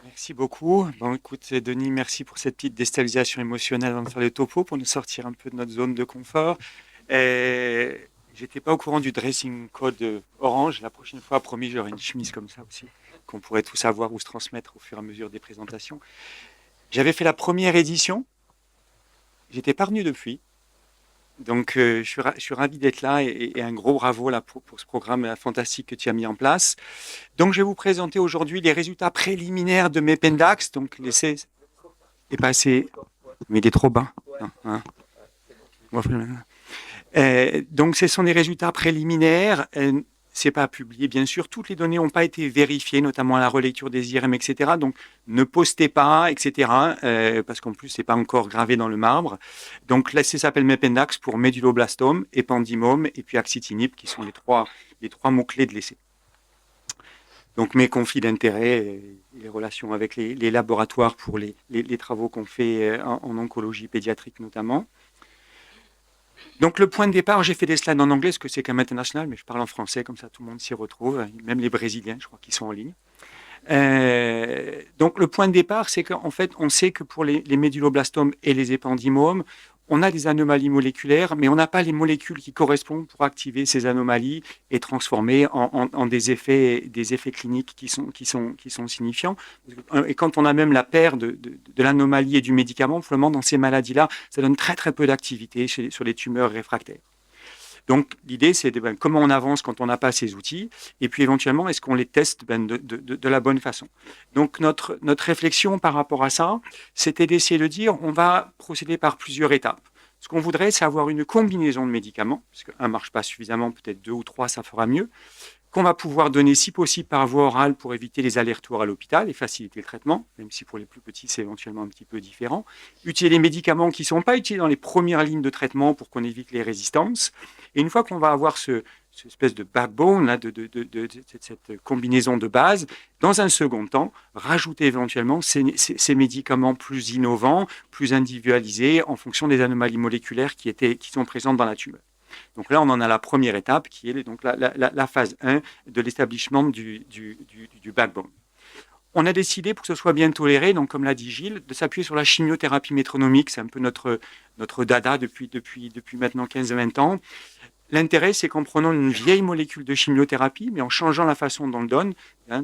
Merci beaucoup. Bon, écoute, Denis, merci pour cette petite déstabilisation émotionnelle avant de faire le topo pour nous sortir un peu de notre zone de confort. J'étais pas au courant du dressing code orange. La prochaine fois, promis, j'aurai une chemise comme ça aussi, qu'on pourrait tous avoir ou se transmettre au fur et à mesure des présentations. J'avais fait la première édition. J'étais pas revenu depuis. Donc, je suis ravi d'être là et un gros bravo là pour ce programme fantastique que tu as mis en place. Donc, je vais vous présenter aujourd'hui les résultats préliminaires de mes Pendax. Donc, l'essai est passé, mais il est trop bas. Hein, hein. Donc, ce sont des résultats préliminaires. C'est pas publié, bien sûr. Toutes les données n'ont pas été vérifiées, notamment à la relecture des IRM, etc. Donc, ne postez pas, etc. Parce qu'en plus, c'est pas encore gravé dans le marbre. Donc, l'essai s'appelle MEPENDAX pour méduloblastome, épandymome et puis axitinib, qui sont les trois mots-clés de l'essai. Donc, mes conflits d'intérêts et les relations avec les laboratoires pour les travaux qu'on fait en oncologie pédiatrique notamment. Donc, le point de départ, j'ai fait des slides en anglais, parce que c'est quand même international, mais je parle en français, comme ça tout le monde s'y retrouve, même les Brésiliens, je crois, qui sont en ligne. Donc, le point de départ, c'est qu'en fait, on sait que pour les méduloblastomes et les épendymomes, on a des anomalies moléculaires, mais on n'a pas les molécules qui correspondent pour activer ces anomalies et transformer en des effets cliniques qui sont signifiants. Et quand on a même la paire de l'anomalie et du médicament, vraiment dans ces maladies-là, ça donne très très peu d'activité sur les tumeurs réfractaires. Donc, l'idée, c'est comment on avance quand on n'a pas ces outils, et puis éventuellement, est-ce qu'on les teste de la bonne façon. Donc, notre réflexion par rapport à ça, c'était d'essayer de dire, on va procéder par plusieurs étapes. Ce qu'on voudrait, c'est avoir une combinaison de médicaments, parce qu'un ne marche pas suffisamment, peut-être deux ou trois, ça fera mieux, qu'on va pouvoir donner si possible par voie orale pour éviter les allers-retours à l'hôpital et faciliter le traitement, même si pour les plus petits, c'est éventuellement un petit peu différent. Utiliser les médicaments qui ne sont pas utilisés dans les premières lignes de traitement pour qu'on évite les résistances. Et une fois qu'on va avoir cette espèce de backbone, là, cette combinaison de base, dans un second temps, rajouter éventuellement ces médicaments plus innovants, plus individualisés en fonction des anomalies moléculaires qui sont présentes dans la tumeur. Donc là, on en a la première étape qui est donc la phase 1 de l'établissement du backbone. On a décidé, pour que ce soit bien toléré, donc comme l'a dit Gilles, de s'appuyer sur la chimiothérapie métronomique. C'est un peu notre dada depuis maintenant 15-20 ans. L'intérêt, c'est qu'en prenant une vieille molécule de chimiothérapie, mais en changeant la façon dont on le donne,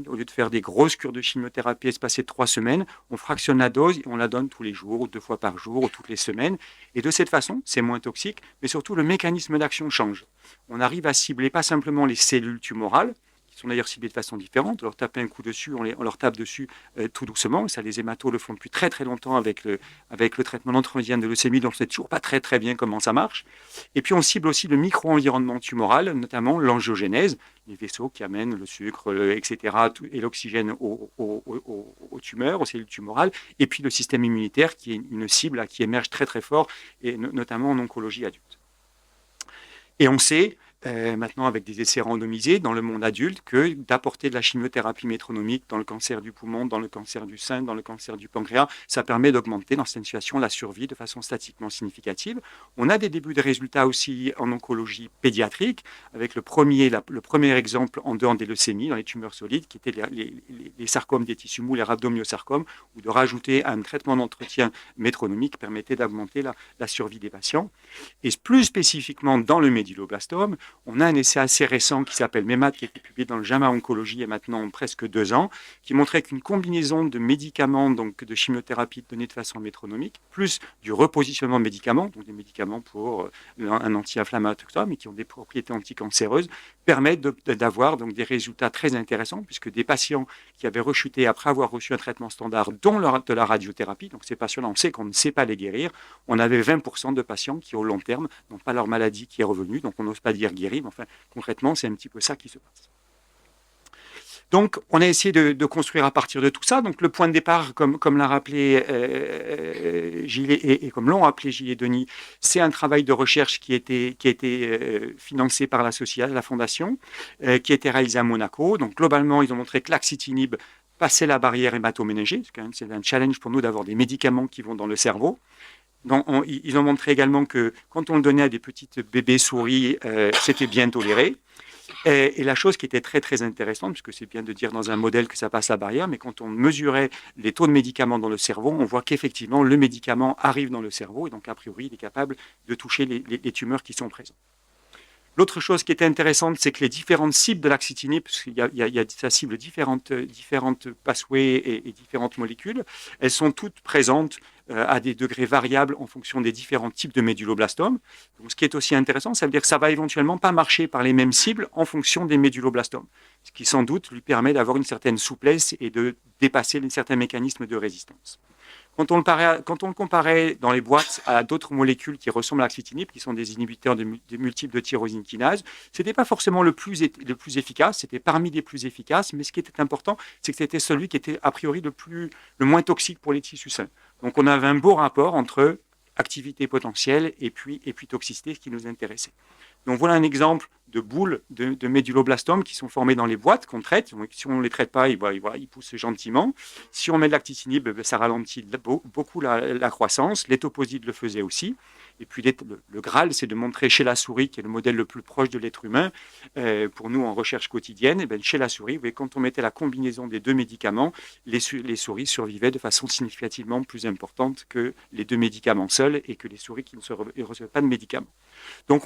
au lieu de faire des grosses cures de chimiothérapie espacées de 3 semaines, on fractionne la dose et on la donne tous les jours, ou 2 fois par jour, ou toutes les semaines. Et de cette façon, c'est moins toxique, mais surtout le mécanisme d'action change. On arrive à cibler pas simplement les cellules tumorales, qui sont d'ailleurs ciblées de façon différente. On leur tape un coup dessus, on leur tape dessus tout doucement. Ça, les hématos le font depuis très très longtemps avec le traitement d'antimédiane de leucémie, dont on ne sait toujours pas très très bien comment ça marche. Et puis on cible aussi le micro-environnement tumoral, notamment l'angiogénèse, les vaisseaux qui amènent le sucre, etc., et l'oxygène aux tumeurs, aux cellules tumorales, et puis le système immunitaire qui est une cible qui émerge très très fort, et notamment en oncologie adulte. Et on sait, maintenant avec des essais randomisés dans le monde adulte, que d'apporter de la chimiothérapie métronomique dans le cancer du poumon, dans le cancer du sein, dans le cancer du pancréas, ça permet d'augmenter dans cette situation la survie de façon statistiquement significative. On a des débuts de résultats aussi en oncologie pédiatrique, avec le premier exemple en dehors des leucémies, dans les tumeurs solides, qui étaient les sarcomes des tissus mous, les rhabdomyosarcomes, où de rajouter un traitement d'entretien métronomique permettait d'augmenter la survie des patients. Et plus spécifiquement dans le méduloblastome, on a un essai assez récent qui s'appelle MEMAT, qui a été publié dans le JAMA Oncologie il y a maintenant presque 2 ans, qui montrait qu'une combinaison de médicaments, donc de chimiothérapie donnée de façon métronomique, plus du repositionnement de médicaments, donc des médicaments pour un anti-inflammatoire, mais qui ont des propriétés anticancéreuses, permet d'avoir donc des résultats très intéressants, puisque des patients qui avaient rechuté après avoir reçu un traitement standard, dont de la radiothérapie, donc ces patients-là, on sait qu'on ne sait pas les guérir, on avait 20% de patients qui, au long terme, n'ont pas leur maladie qui est revenue, donc on n'ose pas dire guéri, mais enfin, concrètement, c'est un petit peu ça qui se passe. Donc, on a essayé de construire à partir de tout ça. Donc, le point de départ, comme l'a rappelé Gilles et comme l'ont rappelé Gilles et Denis, c'est un travail de recherche qui a été financé par la fondation, qui a été réalisé à Monaco. Donc, globalement, ils ont montré que l'axitinib passait la barrière hématoméningée. C'est un challenge pour nous d'avoir des médicaments qui vont dans le cerveau. Donc, ils ont montré également que quand on le donnait à des petites bébés souris, c'était bien toléré. Et la chose qui était très, très intéressante, puisque c'est bien de dire dans un modèle que ça passe la barrière, mais quand on mesurait les taux de médicaments dans le cerveau, on voit qu'effectivement, le médicament arrive dans le cerveau, et donc, a priori, il est capable de toucher les tumeurs qui sont présentes. L'autre chose qui était intéressante, c'est que les différentes cibles de l'axitinib, parce qu'il y a ça cible différentes pathways et différentes molécules, elles sont toutes présentes à des degrés variables en fonction des différents types de méduloblastomes. Donc, ce qui est aussi intéressant, ça veut dire que ça va éventuellement pas marcher par les mêmes cibles en fonction des méduloblastomes, ce qui sans doute lui permet d'avoir une certaine souplesse et de dépasser certains mécanismes de résistance. Quand on le comparait dans les boîtes à d'autres molécules qui ressemblent à l'axitinib, qui sont des inhibiteurs de multiples de tyrosine kinase, ce n'était pas forcément le plus efficace, c'était parmi les plus efficaces, mais ce qui était important, c'est que c'était celui qui était a priori le moins toxique pour les tissus sains. Donc on avait un beau rapport entre activité potentielle et puis toxicité, ce qui nous intéressait. Donc voilà un exemple de boules de méduloblastomes qui sont formées dans les boîtes qu'on traite. Donc, si on ne les traite pas, ils poussent gentiment. Si on met de l'actitinib, ça ralentit beaucoup la croissance. L'étoposide le faisait aussi. Et puis le Graal, c'est de montrer chez la souris, qui est le modèle le plus proche de l'être humain, pour nous en recherche quotidienne, et bien, chez la souris, quand on mettait la combinaison des deux médicaments, les souris survivaient de façon significativement plus importante que les deux médicaments seuls et que les souris qui ne recevaient pas de médicaments. Donc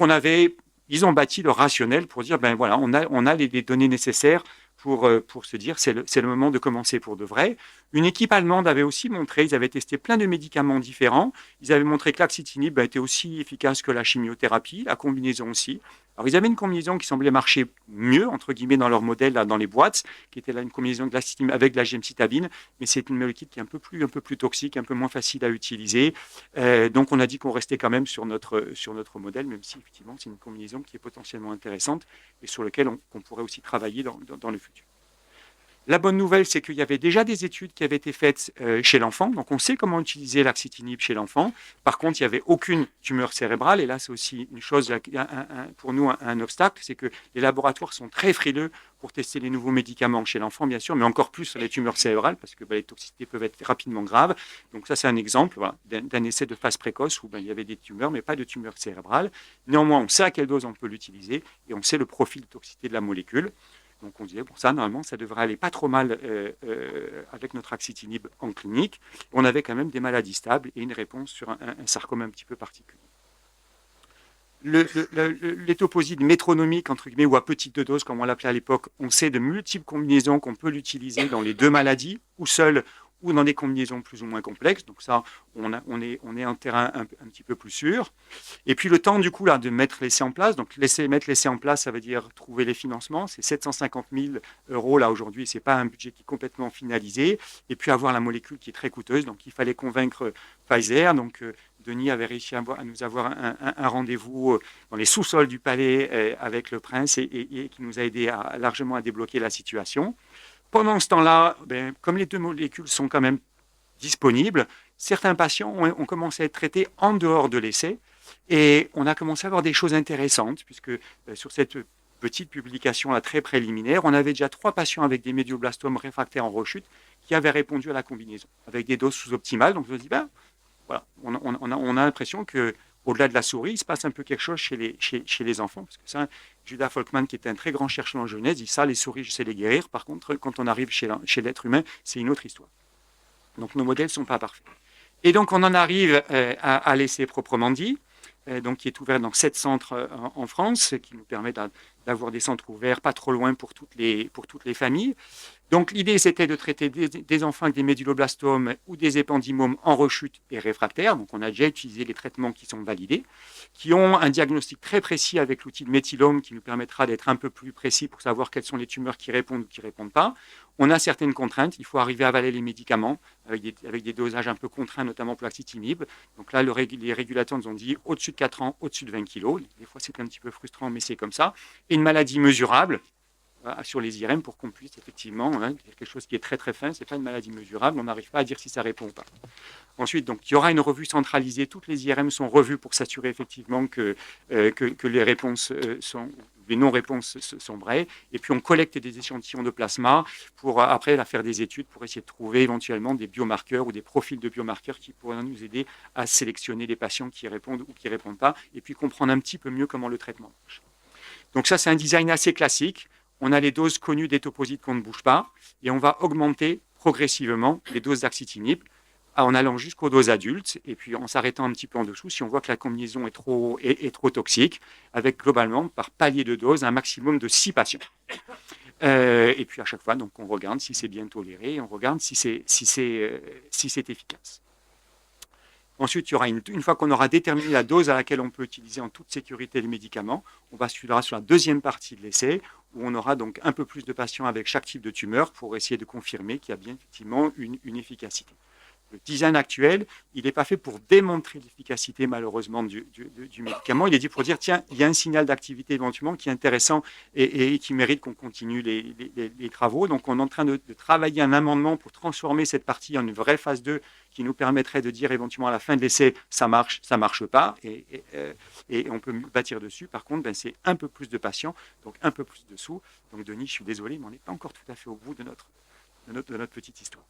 ils ont bâti le rationnel pour dire, ben voilà, on a les données nécessaires pour se dire c'est le moment de commencer pour de vrai. Une équipe allemande avait aussi montré, ils avaient testé plein de médicaments différents, ils avaient montré que l'axitinib était aussi efficace que la chimiothérapie, la combinaison aussi. Alors ils avaient une combinaison qui semblait marcher mieux, entre guillemets, dans leur modèle, là, dans les boîtes, qui était là une combinaison de l'axitinib avec de la gemcitabine, mais c'est une molécule qui est un peu plus toxique, un peu moins facile à utiliser. Donc on a dit qu'on restait quand même sur notre modèle, même si effectivement c'est une combinaison qui est potentiellement intéressante et sur laquelle on pourrait aussi travailler dans le futur. La bonne nouvelle, c'est qu'il y avait déjà des études qui avaient été faites chez l'enfant. Donc, on sait comment utiliser l'axitinib chez l'enfant. Par contre, il n'y avait aucune tumeur cérébrale. Et là, c'est aussi une chose, pour nous, un obstacle. C'est que les laboratoires sont très frileux pour tester les nouveaux médicaments chez l'enfant, bien sûr, mais encore plus sur les tumeurs cérébrales, parce que les toxicités peuvent être rapidement graves. Donc, ça, c'est un exemple d'un essai de phase précoce où il y avait des tumeurs, mais pas de tumeurs cérébrales. Néanmoins, on sait à quelle dose on peut l'utiliser et on sait le profil de toxicité de la molécule. Donc on disait, bon, ça, normalement, ça devrait aller pas trop mal avec notre axitinib en clinique. On avait quand même des maladies stables et une réponse sur un sarcome un petit peu particulier. L'étoposide métronomique, entre guillemets, ou à petite dose, comme on l'appelait à l'époque, on sait de multiples combinaisons qu'on peut l'utiliser dans les deux maladies, ou seul, ou dans des combinaisons plus ou moins complexes. Donc ça, on est en terrain un petit peu plus sûr. Et puis le temps, du coup, là, de mettre l'essai en place. Donc mettre l'essai en place, ça veut dire trouver les financements. C'est 750 000 euros, là, aujourd'hui. Ce n'est pas un budget qui est complètement finalisé. Et puis avoir la molécule qui est très coûteuse. Donc il fallait convaincre Pfizer. Donc Denis avait réussi à nous avoir un rendez-vous dans les sous-sols du palais avec le prince et qui nous a aidé largement à débloquer la situation. Pendant ce temps-là, comme les deux molécules sont quand même disponibles, certains patients ont commencé à être traités en dehors de l'essai et on a commencé à avoir des choses intéressantes puisque sur cette petite publication là, très préliminaire, on avait déjà 3 patients avec des médioblastomes réfractaires en rechute qui avaient répondu à la combinaison avec des doses sous-optimales. Donc je me dis, voilà, on a l'impression que au-delà de la souris, il se passe un peu quelque chose chez les enfants. Parce que ça, Judah Folkman, qui était un très grand chercheur en genèse, dit ça, les souris, je sais les guérir. Par contre, quand on arrive chez l'être humain, c'est une autre histoire. Donc nos modèles ne sont pas parfaits. Et donc on en arrive à l'essai proprement dit, donc qui est ouvert dans 7 centres en France, qui nous permet d'avoir des centres ouverts pas trop loin pour toutes les familles. Donc l'idée, c'était de traiter des enfants avec des méduloblastomes ou des épendymomes en rechute et réfractaires. Donc on a déjà utilisé les traitements qui sont validés, qui ont un diagnostic très précis avec l'outil de méthylome qui nous permettra d'être un peu plus précis pour savoir quelles sont les tumeurs qui répondent ou qui ne répondent pas. On a certaines contraintes. Il faut arriver à avaler les médicaments avec des dosages un peu contraints, notamment pour l'axitinib. Donc là, les régulateurs nous ont dit au-dessus de 4 ans, au-dessus de 20 kg. Des fois, c'est un petit peu frustrant, mais c'est comme ça. Et une maladie mesurable, sur les IRM pour qu'on puisse effectivement, dire quelque chose qui est très très fin, ce n'est pas une maladie mesurable, on n'arrive pas à dire si ça répond ou pas. Ensuite, donc, il y aura une revue centralisée, toutes les IRM sont revues pour s'assurer effectivement que les réponses les non-réponses sont vraies, et puis on collecte des échantillons de plasma pour après faire des études pour essayer de trouver éventuellement des biomarqueurs ou des profils de biomarqueurs qui pourraient nous aider à sélectionner les patients qui répondent ou qui ne répondent pas, et puis comprendre un petit peu mieux comment le traitement marche. Donc ça, c'est un design assez classique. On a les doses connues des toposides qu'on ne bouge pas et on va augmenter progressivement les doses d'axitinib en allant jusqu'aux doses adultes et puis en s'arrêtant un petit peu en dessous si on voit que la combinaison est trop toxique, avec globalement, par palier de dose, un maximum de 6 patients. Et puis à chaque fois, donc, on regarde si c'est bien toléré, on regarde si c'est efficace. Ensuite, il y aura une fois qu'on aura déterminé la dose à laquelle on peut utiliser en toute sécurité les médicaments, on basculera sur la deuxième partie de l'essai, où on aura donc un peu plus de patients avec chaque type de tumeur pour essayer de confirmer qu'il y a bien effectivement une efficacité. Le design actuel, il n'est pas fait pour démontrer l'efficacité malheureusement du médicament, il est dit pour dire tiens, il y a un signal d'activité éventuellement qui est intéressant et qui mérite qu'on continue les travaux. Donc on est en train de travailler un amendement pour transformer cette partie en une vraie phase 2 qui nous permettrait de dire éventuellement à la fin de l'essai ça marche pas et on peut bâtir dessus. Par contre, ben, c'est un peu plus de patients, donc un peu plus de sous. Donc Denis, je suis désolé, mais on n'est pas encore tout à fait au bout de notre petite histoire.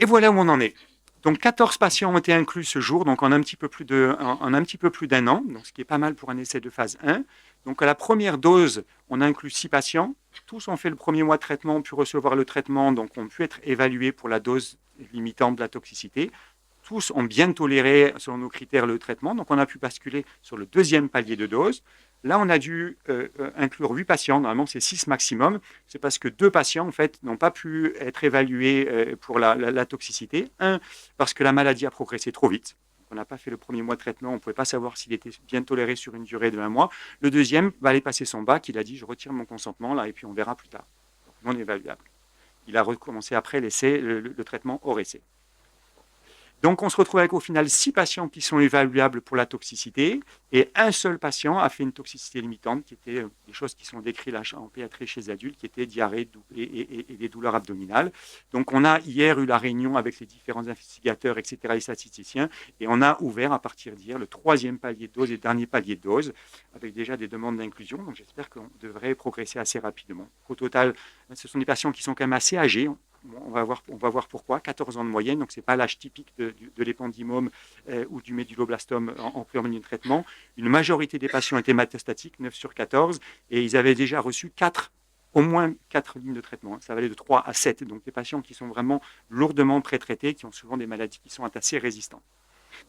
Et voilà où on en est. Donc 14 patients ont été inclus ce jour, donc en un petit peu plus d'un an, donc ce qui est pas mal pour un essai de phase 1. Donc à la première dose, on a inclus 6 patients. Tous ont fait le premier mois de traitement, ont pu recevoir le traitement, donc ont pu être évalués pour la dose limitante de la toxicité. Tous ont bien toléré, selon nos critères, le traitement, donc on a pu basculer sur le deuxième palier de dose. Là, on a dû inclure 8 patients, normalement c'est 6 maximum. C'est parce que 2 patients, en fait, n'ont pas pu être évalués pour la toxicité. Un, parce que la maladie a progressé trop vite. On n'a pas fait le premier mois de traitement, on ne pouvait pas savoir s'il était bien toléré sur une durée de 1 mois. Le deuxième va aller passer son bac, il a dit je retire mon consentement là et puis on verra plus tard. Non évaluable. Il a recommencé après l'essai, le traitement hors essai. Donc, on se retrouve avec au final 6 patients qui sont évaluables pour la toxicité et un seul patient a fait une toxicité limitante qui était des choses qui sont décrites en pédiatrie chez les adultes, qui étaient diarrhée et des douleurs abdominales. Donc, on a hier eu la réunion avec les différents investigateurs, etc., les statisticiens, et on a ouvert à partir d'hier le 3e palier de dose et dernier palier de dose avec déjà des demandes d'inclusion. Donc, j'espère qu'on devrait progresser assez rapidement. Au total, ce sont des patients qui sont quand même assez âgés. On va voir pourquoi, 14 ans de moyenne, donc ce n'est pas l'âge typique de l'épendymome ou du méduloblastome en premier ligne de traitement. Une majorité des patients étaient métastatiques, 9 sur 14, et ils avaient déjà reçu au moins 4 lignes de traitement. Ça va aller de 3 à 7, donc des patients qui sont vraiment lourdement pré-traités, qui ont souvent des maladies qui sont assez résistantes.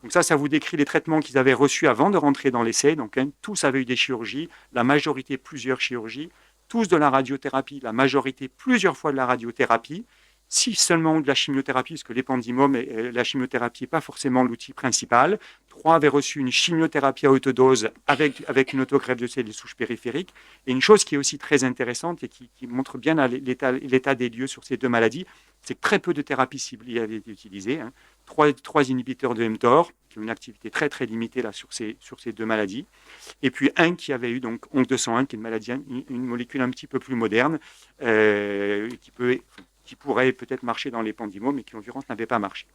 Donc ça vous décrit les traitements qu'ils avaient reçus avant de rentrer dans l'essai. Donc tous avaient eu des chirurgies, la majorité plusieurs chirurgies, tous de la radiothérapie, la majorité plusieurs fois de la radiothérapie, si seulement de la chimiothérapie, parce que l'épendymome et la chimiothérapie n'est pas forcément l'outil principal. 3 avaient reçu une chimiothérapie à haute dose avec une autogreffe de cellules souches périphériques. Et une chose qui est aussi très intéressante et qui montre bien l'état des lieux sur ces 2 maladies, c'est que très peu de thérapies ciblées avaient été utilisées. 3 inhibiteurs de mTOR, qui ont une activité très très limitée là, sur ces 2 maladies. Et puis un qui avait eu donc ONC201, qui est une maladie, une molécule un petit peu plus moderne, qui pourrait peut-être marcher dans l'épendymome, mais qui en l'occurrence n'avait pas marché.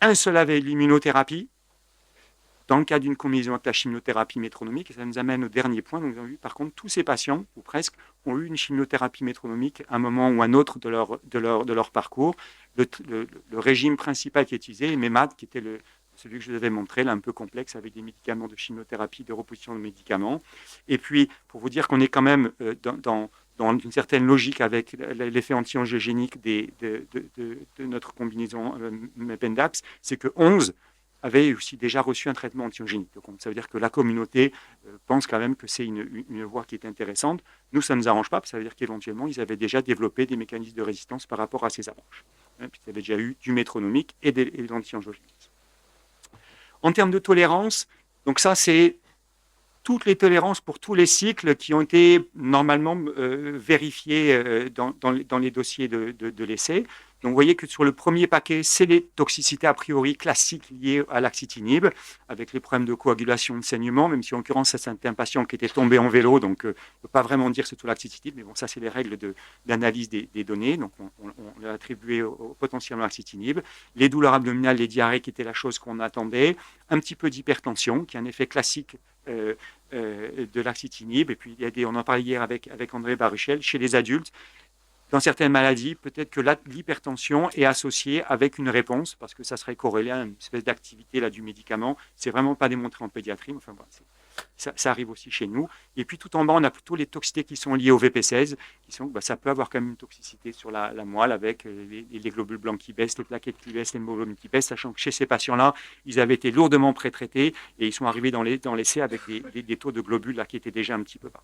Un seul avait l'immunothérapie, dans le cas d'une combinaison avec la chimiothérapie métronomique, et ça nous amène au dernier point. Donc, par contre, tous ces patients, ou presque, ont eu une chimiothérapie métronomique à un moment ou un autre de leur parcours. Le régime principal qui est utilisé est MEMAD, qui était celui que je vous avais montré, là, un peu complexe, avec des médicaments de chimiothérapie, de reposition de médicaments. Et puis, pour vous dire qu'on est quand même dans une certaine logique avec l'effet anti-angiogénique de notre combinaison MEPENDAPS, c'est que 11 avaient aussi déjà reçu un traitement anti-angiogénique. Donc, ça veut dire que la communauté pense quand même que c'est une voie qui est intéressante. Nous, ça ne nous arrange pas, parce que ça veut dire qu'éventuellement, ils avaient déjà développé des mécanismes de résistance par rapport à ces approches. Puis, ils avaient déjà eu du métronomique et de l'anti-angiogénique. En termes de tolérance, donc ça, c'est toutes les tolérances pour tous les cycles qui ont été normalement vérifiés dans les dossiers de l'essai. Donc, vous voyez que sur le premier paquet, c'est les toxicités a priori classiques liées à l'axitinib, avec les problèmes de coagulation, de saignement, même si en l'occurrence, c'était un patient qui était tombé en vélo, donc on ne peut pas vraiment dire que c'est tout l'axitinib, mais bon, ça, c'est les règles d'analyse des données, donc on l'a attribué potentiellement l'axitinib. Les douleurs abdominales, les diarrhées, qui étaient la chose qu'on attendait, un petit peu d'hypertension, qui est un effet classique de l'axitinib, et puis on en parlait hier avec André Baruchel, chez les adultes. Dans certaines maladies, peut-être que l'hypertension est associée avec une réponse, parce que ça serait corrélé à une espèce d'activité là, du médicament. C'est vraiment pas démontré en pédiatrie. Enfin, voilà, ça arrive aussi chez nous. Et puis tout en bas, on a plutôt les toxicités qui sont liées au VP16, qui sont, ça peut avoir quand même une toxicité sur la moelle avec les globules blancs qui baissent, les plaquettes qui baissent, l'hémoglobine qui baisse, sachant que chez ces patients-là, ils avaient été lourdement pré-traités et ils sont arrivés dans l'essai avec des taux de globules là, qui étaient déjà un petit peu bas.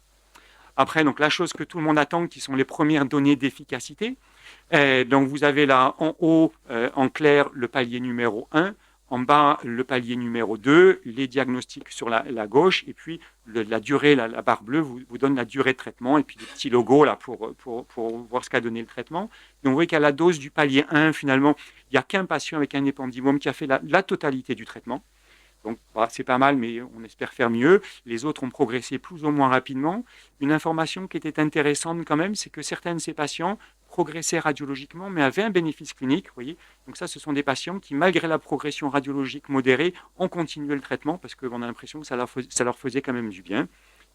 Après, donc, la chose que tout le monde attend, qui sont les premières données d'efficacité. Donc, vous avez là en haut, en clair, le palier numéro 1, en bas, le palier numéro 2, les diagnostics sur la gauche, et puis la durée, la barre bleue vous donne la durée de traitement, et puis des petits logos là, pour voir ce qu'a donné le traitement. Donc, vous voyez qu'à la dose du palier 1, finalement, il n'y a qu'un patient avec un épendymome qui a fait la totalité du traitement. Donc, voilà, c'est pas mal, mais on espère faire mieux. Les autres ont progressé plus ou moins rapidement. Une information qui était intéressante quand même, c'est que certains de ces patients progressaient radiologiquement, mais avaient un bénéfice clinique. Vous voyez. Donc ça, ce sont des patients qui, malgré la progression radiologique modérée, ont continué le traitement parce qu'on a l'impression que ça leur faisait quand même du bien.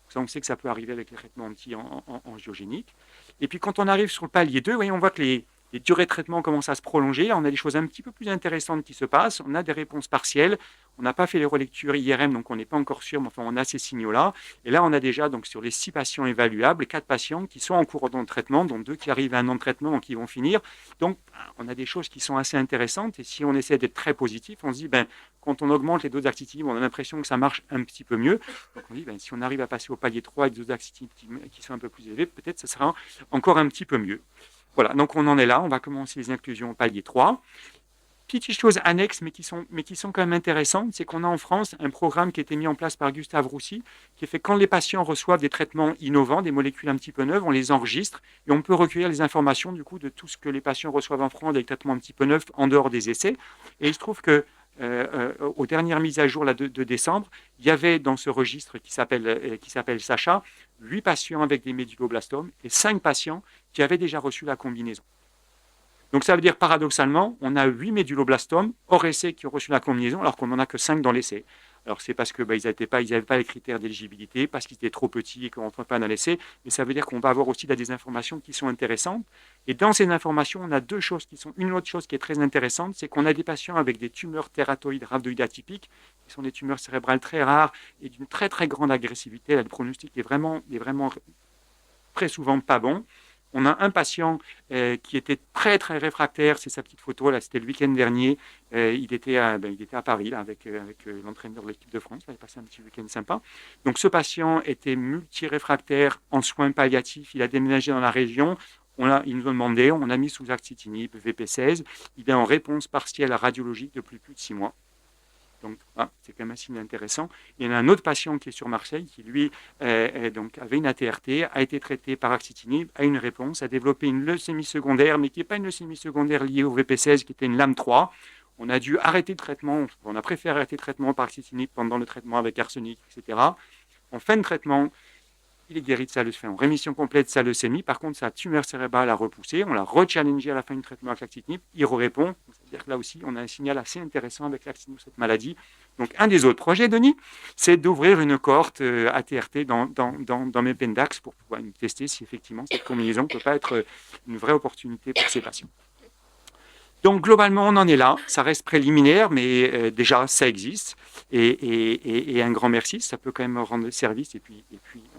Ça, on sait que ça peut arriver avec les traitements anti-angiogéniques. Et puis, quand on arrive sur le palier 2, vous voyez, on voit que les durées de traitement commencent à se prolonger. Là, on a des choses un petit peu plus intéressantes qui se passent. On a des réponses partielles. On n'a pas fait les relectures IRM, donc on n'est pas encore sûr, mais enfin, on a ces signaux-là. Et là, on a déjà, donc, sur les 6 patients évaluables, 4 patients qui sont en cours de traitement, dont 2 qui arrivent à un an de traitement, donc qui vont finir. Donc, on a des choses qui sont assez intéressantes. Et si on essaie d'être très positif, on se dit, quand on augmente les doses d'actinium, on a l'impression que ça marche un petit peu mieux. Donc, on dit, si on arrive à passer au palier 3 avec des doses d'actinium qui sont un peu plus élevées, peut-être ça sera encore un petit peu mieux. Voilà, donc on en est là, on va commencer les inclusions au palier 3. Petites choses annexes, mais qui sont quand même intéressantes, c'est qu'on a en France un programme qui a été mis en place par Gustave Roussy, qui fait quand les patients reçoivent des traitements innovants, des molécules un petit peu neuves, on les enregistre et on peut recueillir les informations du coup de tout ce que les patients reçoivent en France avec des traitements un petit peu neufs en dehors des essais. Et il se trouve que aux dernières mises à jour là, de décembre, il y avait dans ce registre qui s'appelle Sacha, 8 patients avec des méduloblastomes et 5 patients qui avaient déjà reçu la combinaison. Donc ça veut dire paradoxalement, on a 8 méduloblastomes hors essai qui ont reçu la combinaison alors qu'on n'en a que 5 dans l'essai. Alors c'est parce qu'ils n'avaient pas les critères d'éligibilité, parce qu'ils étaient trop petits et qu'on ne rentre pas dans l'essai, mais ça veut dire qu'on va avoir aussi là, des informations qui sont intéressantes. Et dans ces informations, on a deux choses qui sont... Une autre chose qui est très intéressante, c'est qu'on a des patients avec des tumeurs tératoïdes rhabdoïdes atypiques, qui sont des tumeurs cérébrales très rares et d'une très très grande agressivité. Là, le pronostic est vraiment très souvent pas bon. On a un patient qui était très très réfractaire, c'est sa petite photo, là c'était le week-end dernier, il était à Paris là, avec l'entraîneur de l'équipe de France, il a passé un petit week-end sympa. Donc ce patient était multiréfractaire en soins palliatifs, il a déménagé dans la région, ils nous ont demandé, on a mis sous axitinib, VP16, il est en réponse partielle radiologique depuis plus de 6 mois. Donc, c'est quand même un signe intéressant. Il y en a un autre patient qui est sur Marseille, qui lui donc, avait une ATRT, a été traité par axitinib, a une réponse, a développé une leucémie secondaire, mais qui n'est pas une leucémie secondaire liée au VP16, qui était une LAM3. On a dû arrêter le traitement, on a préféré arrêter le traitement par axitinib pendant le traitement avec arsenic, etc. En fin de traitement, il est guéri de sa leucémie, en rémission complète de sa leucémie. Par contre, sa tumeur cérébrale a repoussé. On l'a rechallengé à la fin du traitement avec l'axitinib. Il répond. C'est-à-dire que là aussi, on a un signal assez intéressant avec l'axitinib sur cette maladie. Donc, un des autres projets, Denis, c'est d'ouvrir une cohorte ATRT dans mes Pendax pour pouvoir tester si effectivement cette combinaison ne peut pas être une vraie opportunité pour ces patients. Donc, globalement, on en est là. Ça reste préliminaire, mais déjà, ça existe. Et un grand merci. Ça peut quand même rendre service. Et puis,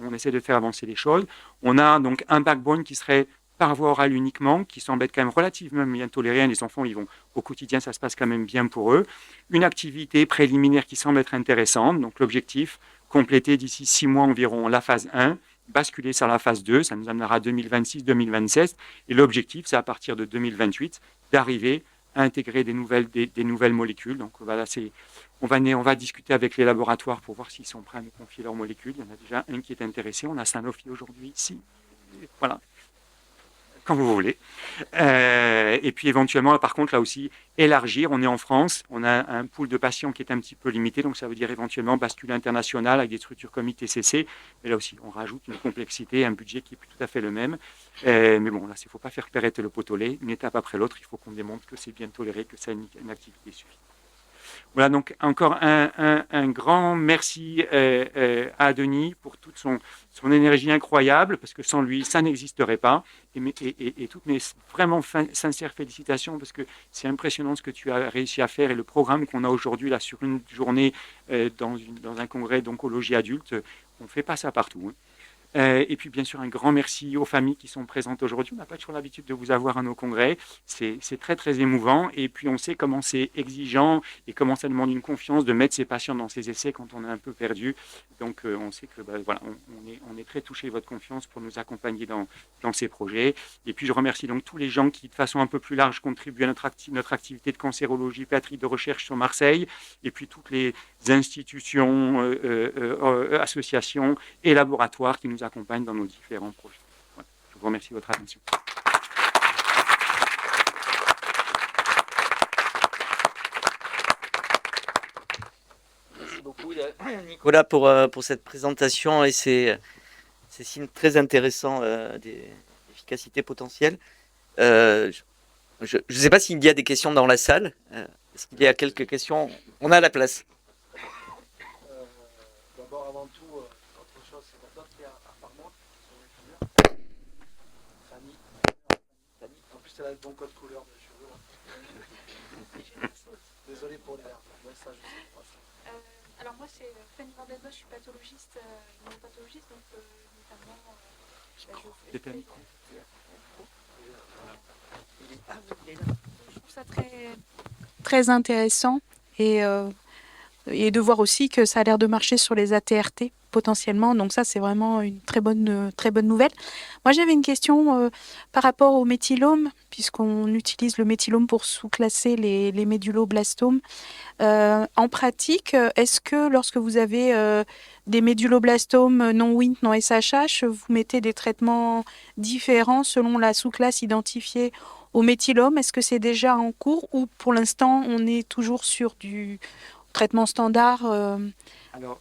on essaie de faire avancer les choses. On a donc un backbone qui serait par voie orale uniquement, qui semble être quand même relativement bien toléré. Les enfants, ils vont au quotidien, ça se passe quand même bien pour eux. Une activité préliminaire qui semble être intéressante. Donc, l'objectif, compléter d'ici 6 mois environ la phase 1, basculer sur la phase 2, ça nous amènera 2026-2027. Et l'objectif, c'est à partir de 2028, d'arriver à intégrer des nouvelles molécules. Donc voilà, on va discuter avec les laboratoires pour voir s'ils sont prêts à nous confier leurs molécules. Il y en a déjà un qui est intéressé. On a Sanofi aujourd'hui ici. Voilà, quand vous voulez. Et puis éventuellement, par contre, là aussi, élargir. On est en France, on a un pool de patients qui est un petit peu limité, donc ça veut dire éventuellement basculer international avec des structures comme ITCC. Mais là aussi, on rajoute une complexité, un budget qui est plus tout à fait le même. Mais bon, là, il ne faut pas faire perretter le pot au lait. Une étape après l'autre, il faut qu'on démontre que c'est bien toléré, que ça a une activité suffisante. Voilà, donc encore un grand merci à Denis pour toute son énergie incroyable, parce que sans lui, ça n'existerait pas. Et toutes mes vraiment sincères félicitations, parce que c'est impressionnant ce que tu as réussi à faire et le programme qu'on a aujourd'hui là sur une journée dans un congrès d'oncologie adulte, on ne fait pas ça partout. Hein. Et puis, bien sûr, un grand merci aux familles qui sont présentes aujourd'hui. On n'a pas toujours l'habitude de vous avoir à nos congrès. C'est très, très émouvant. Et puis, on sait comment c'est exigeant et comment ça demande une confiance de mettre ses patients dans ses essais quand on est un peu perdu. Donc, on sait que voilà, on est très touché de votre confiance pour nous accompagner dans ces projets. Et puis, je remercie donc tous les gens qui, de façon un peu plus large, contribuent à notre activité de cancérologie pédiatrique de recherche sur Marseille. Et puis, toutes les institutions, associations et laboratoires qui nous accompagnent dans nos différents projets. Voilà. Je vous remercie de votre attention. Merci beaucoup, Nicolas, pour cette présentation et ces signes très intéressants d'efficacité potentielle. Je ne sais pas s'il y a des questions dans la salle. Est-ce qu'il y a quelques questions? On a la place. D'abord, avant tout, autre chose, c'est d'autres qui à part moi, Fanny. En plus, elle a le bon code couleur de cheveux. Désolé pour les messages. Alors moi, c'est Fanny Vandenbos, je suis pathologiste, immunopathologiste, donc notamment, je trouve ça très intéressant et de voir aussi que ça a l'air de marcher sur les ATRT potentiellement. Donc ça, c'est vraiment une très bonne nouvelle. Moi, j'avais une question par rapport au méthylome, puisqu'on utilise le méthylome pour sous-classer les méduloblastomes. En pratique, est-ce que lorsque vous avez des méduloblastomes non Wnt, non SHH, vous mettez des traitements différents selon la sous-classe identifiée au méthylome? Est-ce que c'est déjà en cours ou pour l'instant on est toujours sur du traitement standard Alors,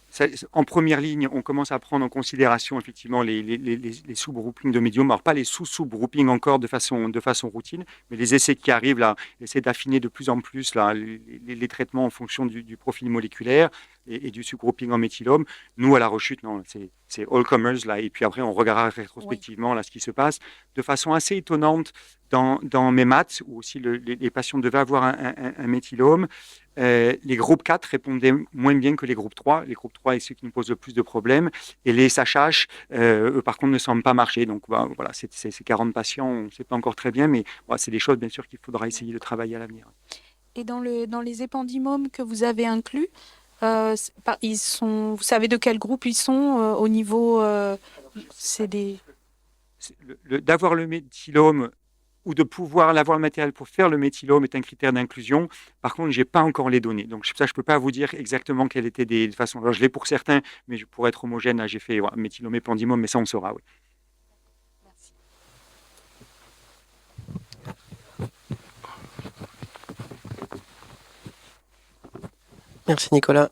en première ligne, on commence à prendre en considération effectivement les sous-groupings de médium. Alors, pas les sous-groupings encore de façon routine, mais les essais qui arrivent là, essaient d'affiner de plus en plus là, les traitements en fonction du profil moléculaire et du sous-grouping en méthylome. Nous, à la rechute, non, c'est all comers là, et puis après, on regardera rétrospectivement là, ce qui se passe de façon assez étonnante dans mes maths, où aussi les patients devaient avoir un méthylome. Les groupes 4 répondaient moins bien que les groupes 3. Les groupes 3 est ceux qui nous posent le plus de problèmes. Et les SHH, eux, par contre, ne semblent pas marcher. Donc, voilà, ces 40 patients, on ne sait pas encore très bien, mais c'est des choses, bien sûr, qu'il faudra essayer de travailler à l'avenir. Et dans les épendymomes que vous avez inclus, vous savez de quel groupe ils sont au niveau c'est des... D'avoir le méthylome ou de pouvoir avoir le matériel pour faire le méthylome est un critère d'inclusion. Par contre, je n'ai pas encore les données. Donc, ça, je ne peux pas vous dire exactement quelles étaient des façons. Alors, je l'ai pour certains, mais pour être homogène, là, j'ai fait méthylome et pendymome, mais ça, on saura, oui. Merci. Merci Nicolas.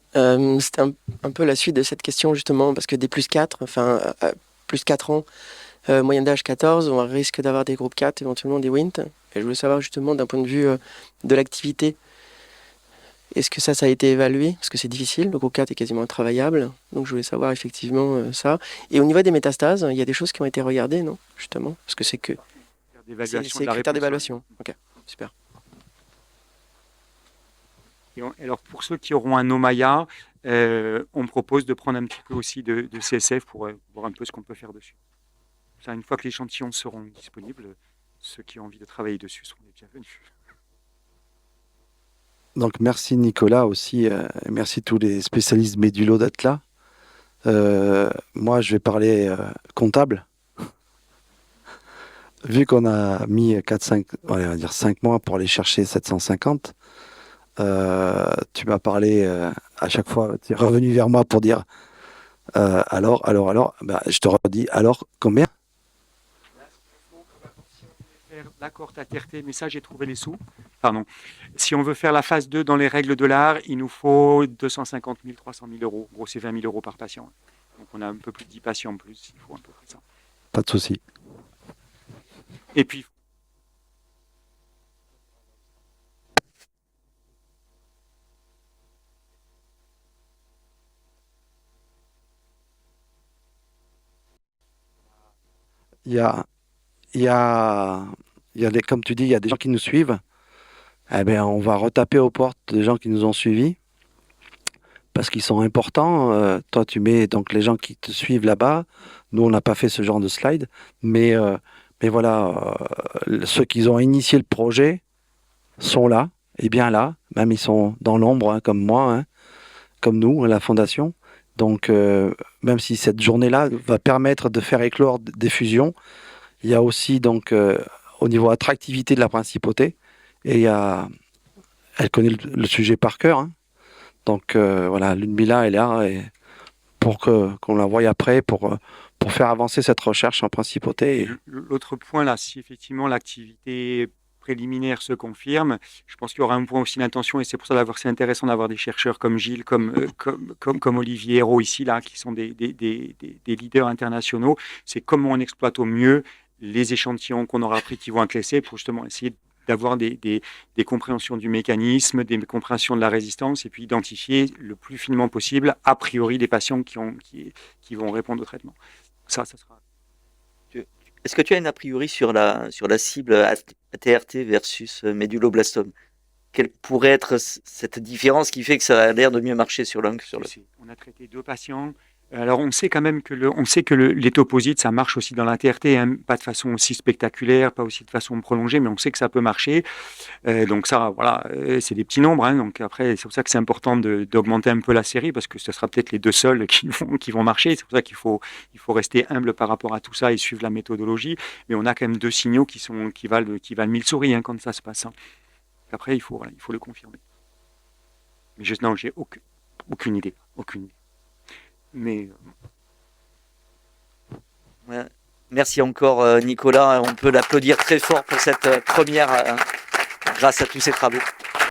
C'était un peu la suite de cette question justement, parce que des plus 4, enfin plus 4 ans, moyenne d'âge 14, on risque d'avoir des groupes 4, éventuellement des WNT. Et je voulais savoir justement d'un point de vue de l'activité, est-ce que ça a été évalué? Parce que c'est difficile, le groupe 4 est quasiment intravaillable, donc je voulais savoir effectivement ça. Et au niveau des métastases, il y a des choses qui ont été regardées, non? Justement, parce que c'est que... C'est critères d'évaluation. Ok, super. Et alors, pour ceux qui auront un Omaya, on propose de prendre un petit peu aussi de CSF pour voir un peu ce qu'on peut faire dessus. Ça, une fois que les échantillons seront disponibles, ceux qui ont envie de travailler dessus seront les bienvenus. Donc, merci Nicolas aussi. Merci tous les spécialistes médulo d'être là. Moi, je vais parler comptable. Vu qu'on a mis 4-5, on va dire 5 mois pour aller chercher 750, tu m'as parlé à chaque fois, tu es revenu vers moi pour dire alors, je te redis, alors combien? L'accord TATRT, mais ça j'ai trouvé les sous. Pardon. Si on veut faire la phase 2 dans les règles de l'art, il nous faut 250 000, 300 000 euros. En gros, c'est 20 000 euros par patient. Donc on a un peu plus de 10 patients en plus, il faut un peu près ça. Pas de souci. Et puis, il y a, il y a, comme tu dis, il y a des gens qui nous suivent. Eh bien, on va retaper aux portes des gens qui nous ont suivis parce qu'ils sont importants. Toi, tu mets donc les gens qui te suivent là-bas. Nous, on n'a pas fait ce genre de slide, mais voilà, ceux qui ont initié le projet sont là, et bien là, même ils sont dans l'ombre, hein, comme moi, hein, comme nous, à la fondation. Donc, même si cette journée-là va permettre de faire éclore des fusions, il y a aussi donc au niveau attractivité de la principauté, et elle connaît le sujet par cœur, hein. Donc voilà, Ludmilla est là et pour qu'on la voie après, pour faire avancer cette recherche en principauté. L'autre point là, si effectivement l'activité préliminaire se confirme, je pense qu'il y aura un point aussi d'intention et c'est pour ça c'est intéressant d'avoir des chercheurs comme Gilles, comme Olivier Hérault ici là, qui sont des leaders internationaux. C'est comment on exploite au mieux les échantillons qu'on aura pris qui vont être laissés pour justement essayer d'avoir des compréhensions du mécanisme, des compréhensions de la résistance, et puis identifier le plus finement possible, a priori, les patients qui vont répondre au traitement. Ça sera... Est-ce que tu as un a priori sur la cible ATRT versus méduloblastome? Quelle pourrait être cette différence qui fait que ça a l'air de mieux marcher sur l'un que sur l'autre? On a traité 2 patients. Alors, on sait quand même que les toposites, ça marche aussi dans la TRT, hein, pas de façon aussi spectaculaire, pas aussi de façon prolongée, mais on sait que ça peut marcher. Donc ça, voilà, c'est des petits nombres, hein, donc après, c'est pour ça que c'est important d'augmenter un peu la série, parce que ce sera peut-être les 2 seuls qui vont marcher. C'est pour ça qu'il faut rester humble par rapport à tout ça et suivre la méthodologie. Mais on a quand même 2 signaux qui valent 1000 souris, hein, quand ça se passe. Hein. Après, il faut le confirmer. Mais non, j'ai aucune idée. Mais Ouais. Merci encore Nicolas, on peut l'applaudir très fort pour cette première grâce à tous ces travaux.